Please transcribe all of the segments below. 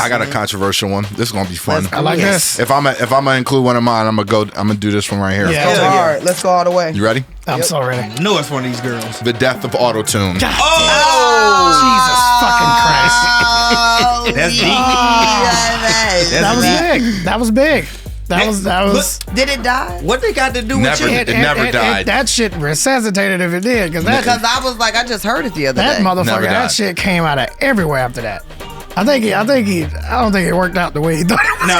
I got a controversial one. This is gonna be fun. I like this. If I'm gonna include one of mine, I'm gonna do this one right here. Yeah. It's hard. Let's go all the way. You ready? I'm so ready. I know it's one of these girls. The death of Autotune. Jesus fucking Christ. That's deep. That was big. That was. Did it die? What they got to do Never with you? did. It never died. That shit resuscitated if it did, because I was like, I just heard it the other that day. motherfucker, Never that died. shit came out of everywhere after that. I don't think it worked out the way he thought it was. No.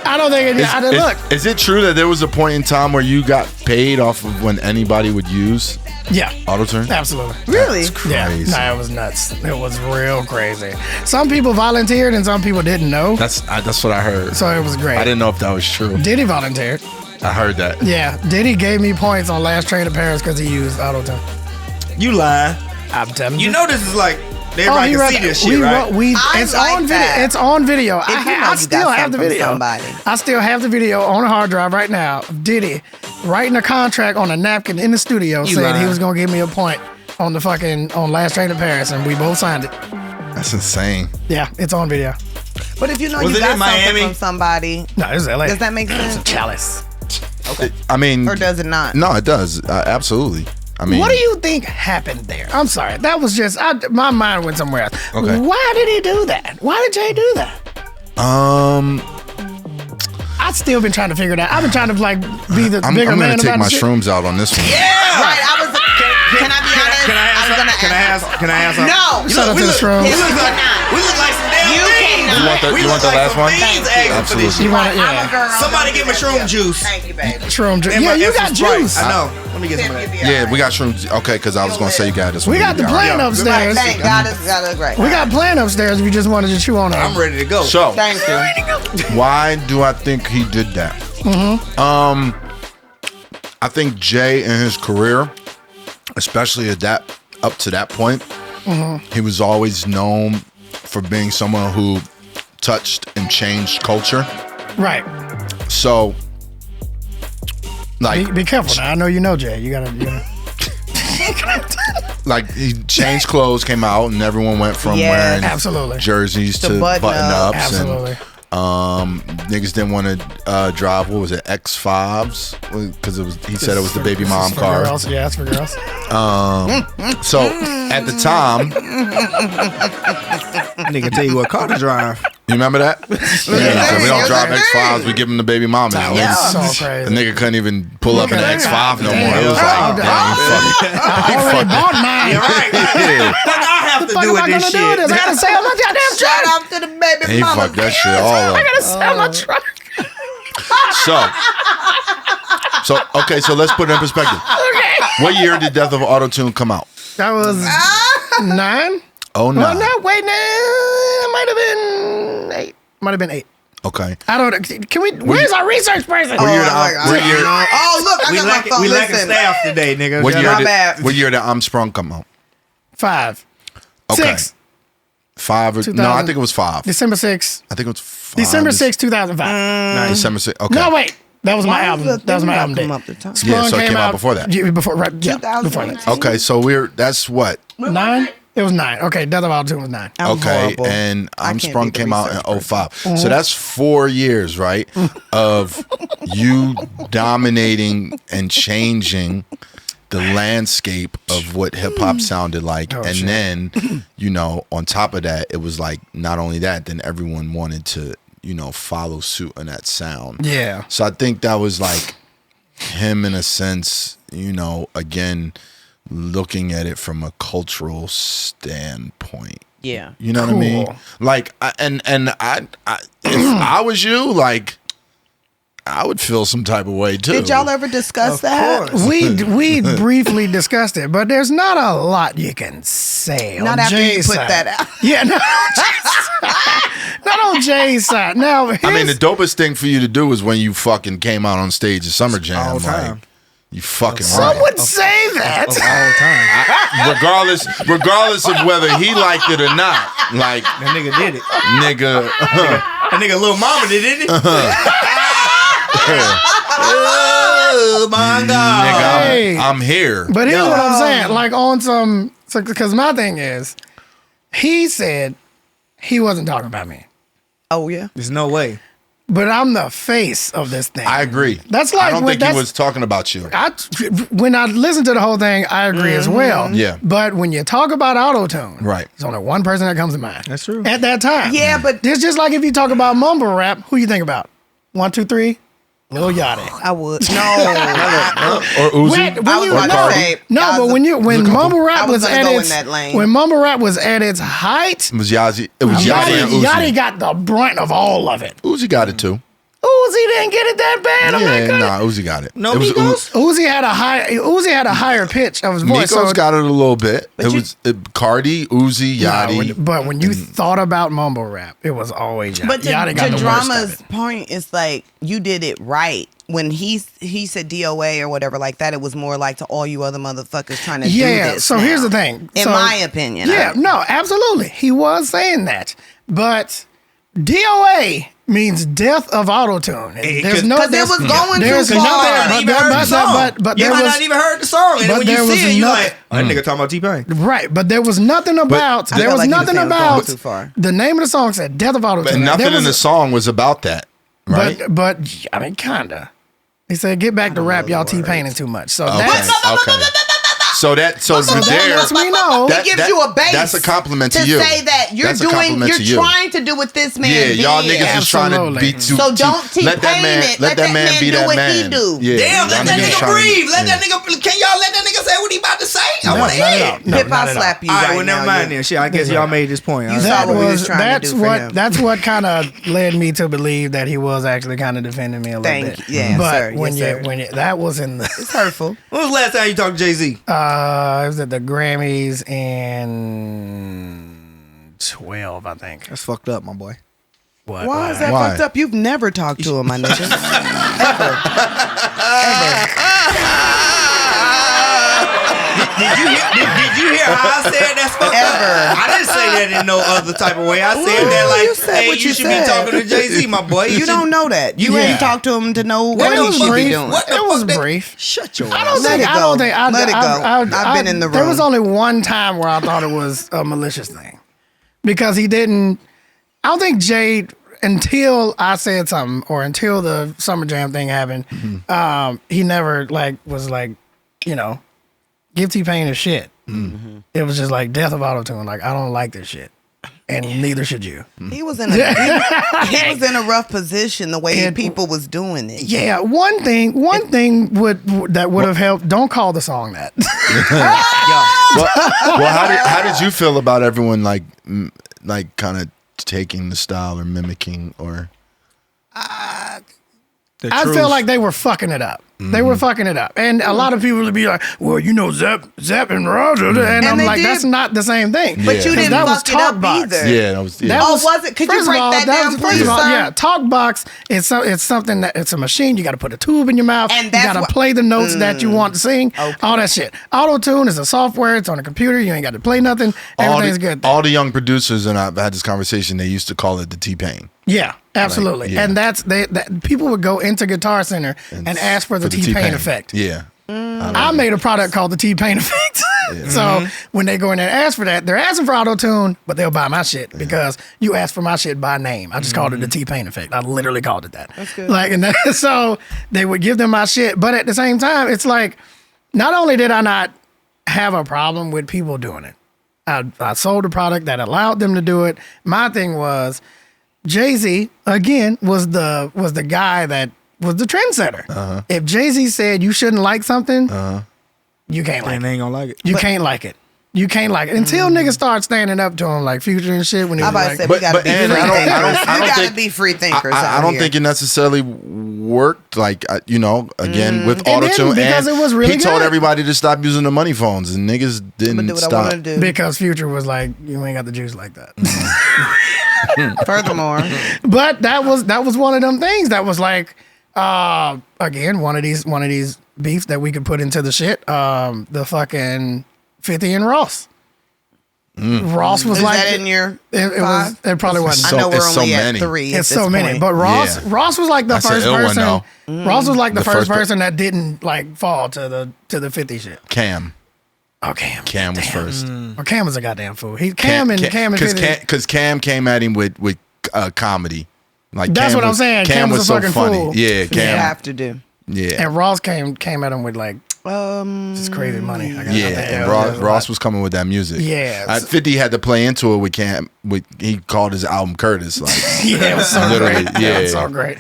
I don't think it. Look. Is it true that there was a point in time where you got paid off of when anybody would use Yeah. Autotune? Absolutely. Really? Yeah. Crazy. No, it was nuts. It was real crazy. Some people volunteered and some people didn't know. That's what I heard. So it was great. I didn't know if that was true. Diddy volunteered. I heard that. Yeah. Diddy gave me points on Last Train to Paris because he used Autotune. You lying. I'm telling you. You know this is like, everybody can see this shit, right? It's like on that. video. It's on video. If you know I you still got have the something from video. somebody. I still have the video on a hard drive right now. Diddy writing a contract on a napkin in the studio saying lying. he was gonna give me a point on on Last Train to Paris, and we both signed it. That's insane. Yeah, it's on video. But if you know Was you it got in something Miami? from somebody, No, this is LA. does that make It's a sense? chalice. I mean, Or does it not? no, it does. Absolutely. I mean, What do you think happened there? I'm sorry. That was just my mind went somewhere else. Okay. Why did he do that? Why did Jay do that? I've still been trying to figure it out. I've been trying to be the I'm bigger gonna man take about my the shit. shrooms out on this one. Right. Can I be honest? Can I ask something? No. Shout out to the shrooms. You We look like some damn You things. cannot. You want the last one? Fiends asking for this You shit. want it? I'm a Yeah. girl. Somebody give me shroom juice. Thank you, baby. Shroom juice. And Yeah, my you Epsom got Sprite. juice. I know. Let me get some of that. Yeah, we got shrooms. Okay, because I was gonna say you got this one. We got the plan upstairs. Thank God it's great. We got plan upstairs if you just wanted to chew on it. I'm ready to go. So, Thank you. why do I think he did that? I think Jay in his career, especially up to that point, he was always known for being someone who touched and changed culture. Right. So, like, Be careful now. I know you know Jay. You gotta. like he changed clothes, came out, and everyone went from Yeah. wearing Absolutely. jerseys to button button-ups. Absolutely. And niggas didn't want to drive, what was it, X5s? Because he said it was the baby mom for car. Girls. Yeah, it's for girls. So at the time, Nigga tell you what car to drive. you remember that? Yeah, so we don't drive X5s, we give them the baby mom. And Yeah. the So crazy. nigga couldn't even pull up in the X5 no more. It was Damn. like, damn, I already bought mine. You're right. What I have to What do am with I gonna this do shit? with this? I gotta sell my goddamn Shout truck. out to the baby he mama. fucked that shit all I up. gotta sell my truck. So okay, so let's put it in perspective. What year did Death of Autotune come out? That was 9. Oh, no. Well, no, wait, no, it might have been 8. Might have been 8. Okay. I don't. Can we? Where's our research person? What year did my God. what year- Oh, look, I We got my phone. lacking Listen. staff today, nigga. what year My did bad. what year did I'm Sprung come out? 5. Okay. 6. 5 or, no, 2000. I think it was 5. December 6. I think it was 5. December 6, 2005. December 6. Okay. No, wait. That was my Why album. does the That was my thing album not come date. up the top? Yeah, Sprung so it came out before that. Yeah, before, right, yeah, 2018. before that. Okay, so that's what? 9? It was 9. Okay, Death of Autotune was 9. I'm Okay, horrible. and I I'm can't Sprung be the came out in research 05. So that's 4 years, right? Of you dominating and changing the landscape of what hip hop sounded like. Oh, and shit. then, on top of that, it was like not only that, then everyone wanted to, follow suit on that sound. Yeah. So I think that was like him in a sense, again, looking at it from a cultural standpoint. Yeah. You know what I mean? Cool. Like, I if I was you, like, I would feel some type of way too. Did y'all ever discuss that? We briefly discussed it, but there's not a lot you can say on Not after you Jay's put side. that out. Yeah, not on Jay's side. Now, I mean, the dopest thing for you to do is when you fucking came out on stage at Summer Jam. All Like, time. you fucking some right. would say that. All time. regardless of whether he liked it or not. Like, That nigga did it. nigga. That nigga little mama did, didn't it? Oh my God. Nigga, Hey. I'm here. But here's what I'm saying. Like on some, because my thing is, He said he wasn't talking about me. Oh yeah. There's no way. But I'm the face of this thing. I agree. That's like I don't think that's, he was talking about you. when I listened to the whole thing, I agree as well. Yeah. But when you talk about Autotune, Right. there's only one person that comes to mind. That's true. At that time. Yeah, but It's just like if you talk about mumble rap, who you think about? 1, 2, 3, Lil Yachty. I would no. Or Uzi. When I was you, about to no, say, no, I but was- when mumble rap I was was gonna at go in its that lane. when mumble rap was at its height, It was Yazzie. It was Yazzie and Uzi. Yachty got the brunt of all of it. Uzi got it too. Uzi didn't get it that bad. I'm Yeah, like, nah, Uzi got it. No it was Migos? Uzi had a higher pitch of his voice. Migos So got it a little bit. It you- was Cardi, Uzi, Nah, Yachty. but when you thought about mumble rap, it was always Yachty. But to, Yachty got to the worst of Drama's it. point is like you did it right. When he said DOA or whatever like that, it was more like to all you other motherfuckers trying to do this. So now. here's the thing. In So- my opinion. Yeah, no, absolutely. He was saying that. But DOA means death of Autotune. There's no Because it was going there's too no- far. You might not even heard the song. but you there might was- not even heard the song. And but when there you was see it, you nothing- like, oh, that nigga talking about T-Pain. Right, but there was nothing about I there felt was like he was nothing saying it was about going too far. the name of the song said death of Autotune. But There nothing in was the song was about that, right? But I mean kinda. He said get back to rap, y'all T-Paining too much. So Okay. that's Okay. So that so that there. lets me know. He gives you a base. That's a compliment to to you. say that you're That's a compliment to you. trying to do what this man Yeah, did. y'all niggas is trying to Absolutely. beat. So don't let that T-Pain man. it. Let that man be do that what man. he do. Yeah, Damn, y'all let that niggas nigga trying to- breathe. Let yeah. that nigga. Can y'all let that nigga say what he about to say? I No, want to not at hear all. it. No, Hip not hop at all. slap you All right, right well, never now. mind then. Shit, I guess y'all made this point. You Huh? saw That what we was was trying to that's do for what him. that's what kind of led me to believe that he was actually kind of defending me a little Thank bit. you. Yeah, but sir. when Yes, sir. that was in the It's hurtful. When was the last time you talked to Jay-Z? it was at the Grammys in 12, I think. That's fucked up, my boy. What? Why is that Why? fucked up? You've never talked to him, my nigga. Did you hear how I said that's fucked Ever. up? I didn't say that in no other type of way. I said that Well, like, you said hey, what you you should said. be talking to Jay-Z, my boy. You should- don't know that. You Yeah. ain't talked to him to know It what he was should be brief. doing. What the It was fuck they- brief. Shut your I ass. don't Let think. it I go. don't think. Let it go. I've been in the There was room. only one time where I thought it was a malicious thing, because he didn't. I don't think Jade, until I said something or until the Summer Jam thing happened, he never was like, give T-Pain his shit. It was just like death of Autotune. Like, I don't like this shit, and neither should you. He was in a he was in a rough position the way And- people was doing it. Yeah, one thing would have helped. Don't call the song that. Well, how did you feel about everyone like kind of taking the style or mimicking or? I feel like they were fucking it up. They were fucking it up. And a lot of people would be like, well, Zep and Roger. And I'm they like, did. that's not the same thing. But Yeah. you didn't That was fuck it up Talkbox. either. Yeah, that was. That Yeah. Oh, was it? Could you first of break all, that down, first please, of all, sir? yeah, Talkbox it's something that it's a machine. You got to put a tube in your mouth. And you that's got to what- play the notes that you want to sing. Okay. All that shit. Auto-Tune is a software. It's on a computer. You ain't got to play nothing. Everything's good. All the young producers, and I've had this conversation. They used to call it the T-Pain. Yeah, absolutely. yeah. And that people would go into Guitar Center and ask for the T-Pain effect. Yeah. I made a product called the T-Pain effect. So when they go in there and ask for that, they're asking for Auto-Tune, but they'll buy my shit because you asked for my shit by name. I just called it the T-Pain effect. I literally called it that. That's good. So they would give them my shit, but at the same time, it's like, not only did I not have a problem with people doing it, I sold a product that allowed them to do it. My thing was, Jay-Z again was the guy that was the trendsetter. If Jay-Z said you shouldn't like something, you can't like And it. they ain't gonna like it. You can't like it. You can't like it until niggas start standing up to him like Future and shit. When he I'm was about to say like, we gotta But- be and free I don't- thinkers. I don't You gotta think- be free thinkers. I out don't here. think it necessarily worked. Like again with It didn't, Autotune, because and it was really he told good. everybody to stop using the money phones, and niggas I'm didn't gonna do what I stop. want to do. because Future was like, you ain't got the juice like that. Furthermore, But that was one of them things that was like, again, one of these beefs that we could put into the shit. The fucking 50 and Ross. Ross was is like, that in your it was. It probably wasn't. So- I know we're it's so only many. at 3. at It's this so many, point. but Ross Yeah. Ross was like the That's an first ill one, person. though. Ross was like the The first first per- person that didn't like fall to the 50 shit. Cam. Oh, Cam. Cam was Damn. first. Or Cam was a goddamn fool. Cam and 50. Because Cam came at him with comedy. Like That's Cam what I'm was- saying. Cam was a so fucking funny. fool. Yeah, You Cam. have to do. Yeah. And Ross came at him with like just crazy money. Yeah, and Ross was coming with that music. Yeah. 50 had to play into it with Cam. He called his album Curtis. Like, Yeah, it was so Literally, great. yeah. It was so great.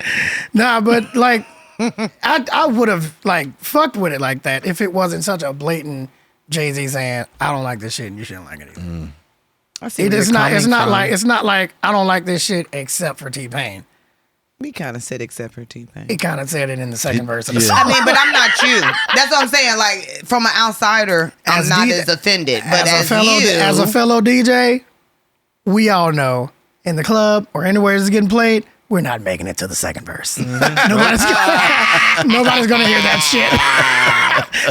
Nah, but like, I would have like fucked with it like that if it wasn't such a blatant Jay-Z saying, I don't like this shit and you shouldn't like it either. I see It where is you're not. It's coming not from. like. It's not like I don't like this shit except for TPain. We kind of said except for TPain. He kind of said it in the second verse of the yeah. song. I mean, but I'm not you. That's what I'm saying. Like from an outsider, I'm As not D- as offended. But as a fellow DJ, we all know in the club or anywhere it's getting played, we're not making it to the second verse. Nobody's gonna hear that shit.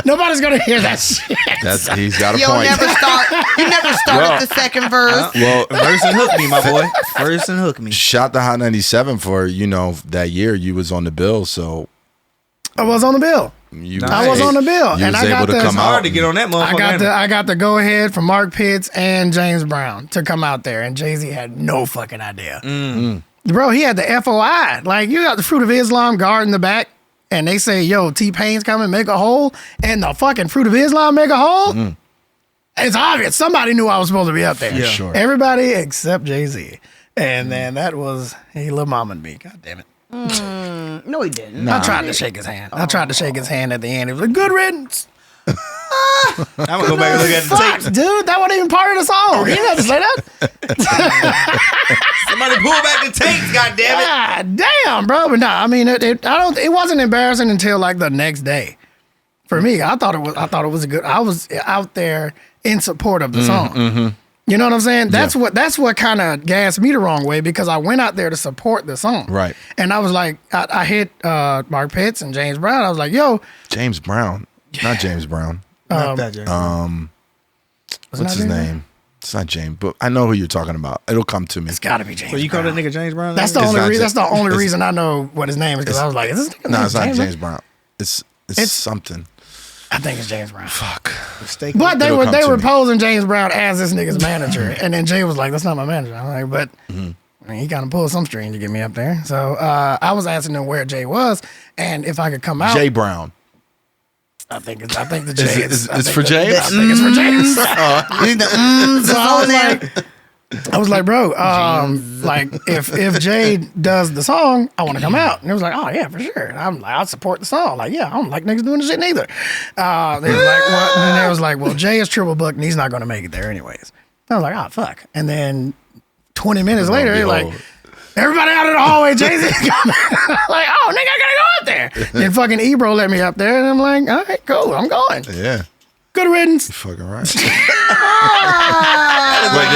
Nobody's gonna hear that shit. He's got a You'll point. never start. You never start Well, at the second verse. Well, Verse and hook me, my boy. Verse and hook me. shout to Hot 97 for, that year you was on the bill. So I was on the bill. you I was on the bill, You and was I got able to the- come Hard out. to get on that motherfucker. I got the go ahead from Mark Pitts and James Brown to come out there, and Jay-Z had no fucking idea. Bro, he had the FOI. Like, you got the Fruit of Islam guard in the back, and they say, yo, T-Pain's coming, make a hole, and the fucking Fruit of Islam make a hole. It's obvious. Somebody knew I was supposed to be up there. Yeah. Sure. Everybody except Jay-Z. And then that was, he little mama me. God damn it. No, he didn't. I tried to shake his hand. I tried to shake his hand at the end. It was like, good riddance. I'm gonna go back and look at the Fuck, tape. dude, that wasn't even part of the song. You didn't have to say that. Somebody pull back the tapes, goddammit. God damn, bro. But no, I mean, it wasn't embarrassing until like the next day. For me, I thought it was a good. I was out there in support of the song. You know what I'm saying? That's what kind of gassed me the wrong way, because I went out there to support the song. Right. And I was like, I hit Mark Pitts and James Brown. I was like, yo, James Brown. Not James Brown. Not that, Jerry. What's his name? It's not James, but I know who you're talking about. It'll come to me. it's got to be James. So you call Brown. that nigga James Brown? That's the It's only not reason. That's the James- only it's- reason I know what his name is, because I was like, is this nigga No, it's not James James Brown. It's something. I think it's James Brown. Fuck. Mistaken. But they It'll were come they to were me. posing James Brown as this nigga's manager, and then Jay was like, "That's not my manager." I'm like, "But I mean, he kind of pulled some string to get me up there." So I was asking him where Jay was and if I could come out. Jay Brown. I think the Jay. It's for James? I think it's for James. So I was like, bro, like if Jay does the song, I want to come out. And it was like, oh yeah, for sure. And I'm like, I'll support the song. Like, yeah, I don't like niggas doing this shit neither. They was like, what? And then they was like, well, Jay is triple booked and he's not going to make it there anyways. I was like, oh fuck. And then 20 minutes later, they're like, everybody out in the hallway, Jay-Z coming. Like, oh nigga, I gotta go out there. Then fucking Ebro let me up there, and I'm like, all right, cool, I'm going. Yeah. Good riddance. Fucking right. Wait,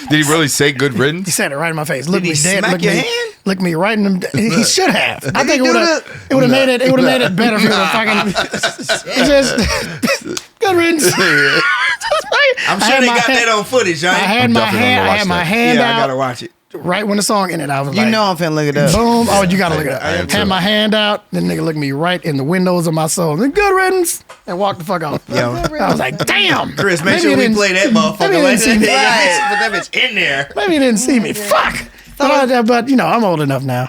did he really say good He riddance? said it right in my face. Look Did me he dead. smack Look your me, hand? look me right in the. He should have. I think he it do would have made it. It would have made it better if he would have fucking. Just good riddance. I'm sure they got that on footage, I right? had my definitely hand. gonna I watch had my that. hand Yeah, I gotta out watch it. right when the song ended. I was You like, know I'm finna look it up. boom. Oh, you gotta look it up. I am too. Had my hand out. Then nigga looked me right in the windows of my soul. Then good riddance, and walked the fuck off. Yo. I was like, damn. Chris, make Maybe sure you we didn't- play that motherfucker. maybe you didn't see me. Put that bitch in there. Maybe you didn't see me. Fuck. But you know, I'm old enough now.